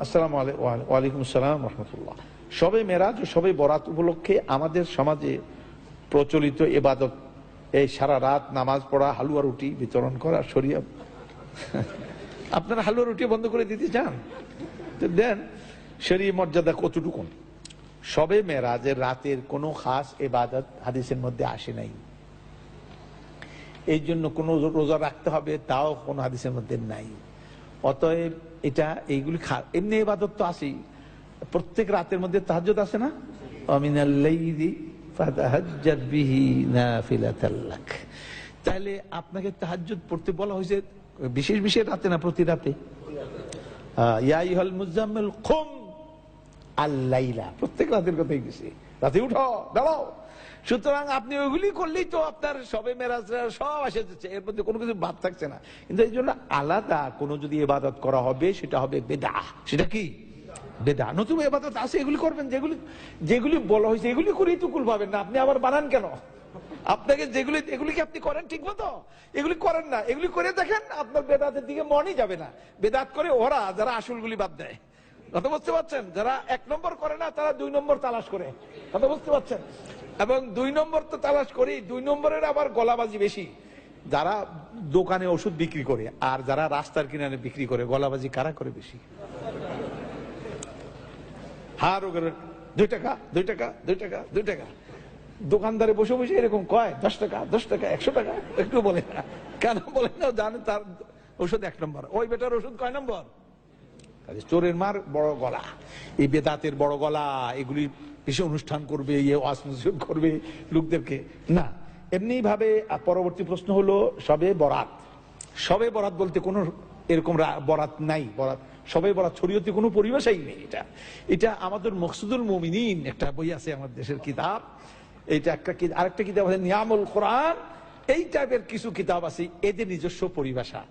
আসসালামু আলাইকুম। ওয়ালাইকুম আসসালাম রাহমাতুল্লাহ। শবে মেরাজ ও শবে বরাত উপলক্ষে আমাদের সমাজে প্রচলিত ইবাদত এই সারা রাত নামাজ পড়া, হালুয়া রুটি বিতরণ করা শরিয়া। আপনারা হালুয়া রুটি বন্ধ করে দিতে চান তো দেন। শরীয়ত মর্যাদা কতটুকু? শবে মেরাজের রাতের কোনো খাস ইবাদত হাদিসের মধ্যে আসে নাই। এই জন্য কোনো রোজা রাখতে হবে তাও কোনো হাদিসের মধ্যে নাই। অতএব এটা এইগুলি এমনি ইবাদত তো আছেই। প্রত্যেক রাতের মধ্যে তাহাজ্জুদ আছে না, ওয়ামিনাল লাইলি ফাতাহাজ্জাদ বিহি নাফিলাতাল লাক। তাহলে আপনাকে তাহাজ্জুদ পড়তে বলা হয়েছে বিশেষ বিশেষ রাতে না প্রতি রাতে? ইয়া আইয়ুহাল মুজাম্মিল কুম আল লাইলা, প্রত্যেক রাতের কথাই গেছে, রাতে উঠো দাঁড়াও। সুতরাং আপনি ওইগুলি করলেই তো আপনার সবে মেরাজ সব আসে যাচ্ছে, এর মধ্যে কোনো কিছু বাদ থাকছে না। কিন্তু এই জন্য আলাদা কোনো যদি ইবাদত করা হবে সেটা হবে বেদাহ। সেটা কি? বেদাহ। নতুন ইবাদত আছে, এগুলি করবেন। যেগুলি যেগুলি বলা হয়েছে এগুলি করেই তো কুল পাবেন না। আপনি আবার বানান কেন? আপনাকে যেগুলি এগুলিকে আপনি করেন ঠিক মতো, এগুলি করেন না। এগুলি করে দেখেন আপনার বেদাতের দিকে মনই যাবে না। বেদাত করে ওরা যারা আসলগুলি বাদ দেয়। কথা বুঝতে পারছেন? যারা 1 নম্বর করে না তারা 2 নম্বর তালাশ করে। কথা বুঝতে পারছেন? এবং 2 নম্বর তো তালাশ করি, 2 নম্বরের আবার গলাবাজি বেশি। যারা দোকানে ওষুধ বিক্রি করে আর যারা রাস্তার কিনারে বিক্রি করে, গলাবাজি কারা করে বেশি? হার 2 টাকা 2 টাকা 2 টাকা 2 টাকা। দোকানদারে বসে বসে এরকম কয় 10 টাকা 10 টাকা 100 টাকা। একটু বলে না কেন? বলে না, জানে তার ওষুধ 1 নম্বর। ওই বেটার ওষুধ কয় নম্বর? চোরের মার বড় গলা, এই বেদাতের বড় গলা, এগুলি বেশি অনুষ্ঠান করবে, করবে লোকদেরকে না। এমনি ভাবে পরবর্তী প্রশ্ন হলো শবে বরাত। শবে বরাত বলতে কোনো এরকম বরাত নাই। বরাত শবে বরাত শরীয়তে কোনো পরিবেশই নেই। এটা আমাদের মকসুদুল মুমিনিন একটা বই আছে, আমার দেশের কিতাব। এইটা একটা, আরেকটা কিতাব আছে নিয়ামুল কোরআন। এই টাইপের কিছু কিতাব আছে, এদের নিজস্ব পরিভাষা।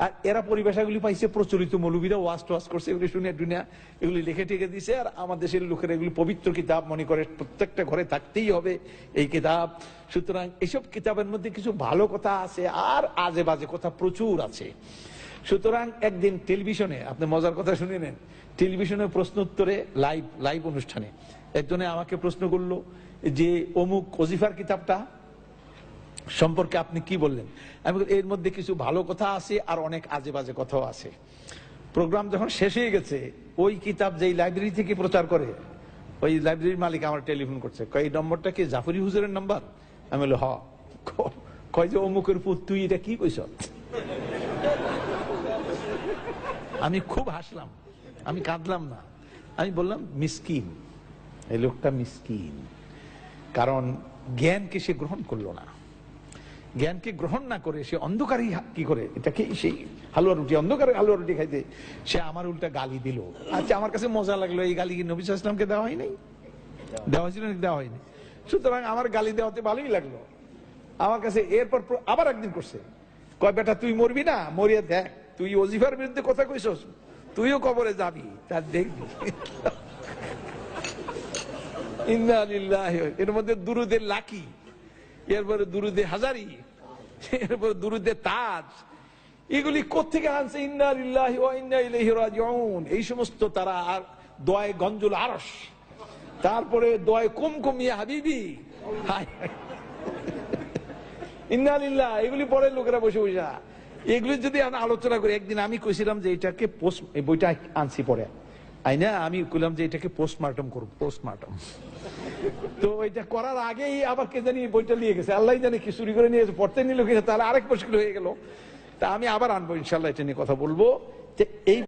আর এরা পরিভাষাগুলি পাইছে প্রচলিত মৌলবীরা ওয়াজ টোয়াজ করছে, এগুলি শুনে দুনিয়া এগুলি লিখে টেকে দিছে। আর আমাদের দেশের লোকেরা এগুলি পবিত্র কিতাব মনে করে, প্রত্যেকটা ঘরে থাকতেই হবে এই কিতাব। সুতরাং এইসব কিতাবের মধ্যে কিছু ভালো কথা আছে আর আজে বাজে কথা প্রচুর আছে। সুতরাং একদিন টেলিভিশনে, আপনি মজার কথা শুনে নেন, টেলিভিশনে প্রশ্ন উত্তরে লাইভ অনুষ্ঠানে একজনে আমাকে প্রশ্ন করলো যে অমুক ওজিফার কিতাবটা সম্পর্কে আপনি কি বললেন? আমি এর মধ্যে কিছু ভালো কথা আছে আর অনেক আজে বাজে কথাও আছে। প্রোগ্রাম যখন শেষ হয়ে গেছে, ওই কিতাব যেই লাইব্রেরি থেকে প্রচার করে, ওই লাইব্রেরির মালিক আমার টেলিফোন করছে, কয় এই নম্বরটা কি জাফরি হুজুরের নাম্বার? আমি বললাম হ। কয় যে অমুকের পুত, তুই এটা কি কইছ? আমি খুব হাসলাম, আমি কাঁদলাম না। আমি বললাম মিসকিন, এই লোকটা মিসকিন। কারণ জ্ঞানকে সে গ্রহণ করলো না। জ্ঞানকে গ্রহণ না করে সে অন্ধকারই কি করে, এটাকে সেই হালুয়া রুটি, অন্ধকারে হালুয়া রুটি খাইতে সে আমার উল্টা গালি দিল। আচ্ছা, আমার কাছে মজা লাগলো। এই গালি কি নবী সাল্লাল্লাহু আলাইহি ওয়াসাল্লামকে দেওয়া হয় নাই? দেওয়া হয়েছিল নাকি? দেওয়া হয়নি। সুতরাং আমার গালি দেওয়াতে ভালোই লাগলো আমার কাছে। এরপর আবার একদিন করছে, কয় বেটা তুই মরবি না, মরিয়া দেখ, তুই ওজিফার বিরুদ্ধে কথা কইছস, তুইও কবরে যাবি, তার দেখবি। ইন্না লিল্লাহি, এর মধ্যে দুরুদের লাকি, এরপরে দুরুদে হাজারি, এরপরে দুরুদে তাজ, এগুলি কোত্থেকে আনছে? ইন্না লিল্লাহি ওয়া ইন্না ইলাইহি রাজিউন। এই সমস্ত তারা। আর দোয়ায়ে গঞ্জুল আরশ, তারপরে দোয়ায়ে কুমকুম ইয়া হাবিবি, ইন্না লিল্লাহ, এগুলি পড়ে লোকেরা বসে বসে। এগুলি যদি আমরা আলোচনা করি, একদিন আমি কইছিলাম যে এটাকে এই বইটা আনছি পরে আইনা, আমি কইলাম যে এটাকে পোস্টমার্টম করব, পোস্টমার্টম। তো এটা করার আগেই আবার কে জানি বইটা নিয়ে গেছে, আল্লাহ জানে কি চুরি করে নিয়ে গেছে, পড়তে নিল গেছে, তাহলে আরেক মুশকিল হয়ে গেল। তা আমি আবার আনবো ইনশাল্লাহ, এটা নিয়ে কথা বলবো। যে এই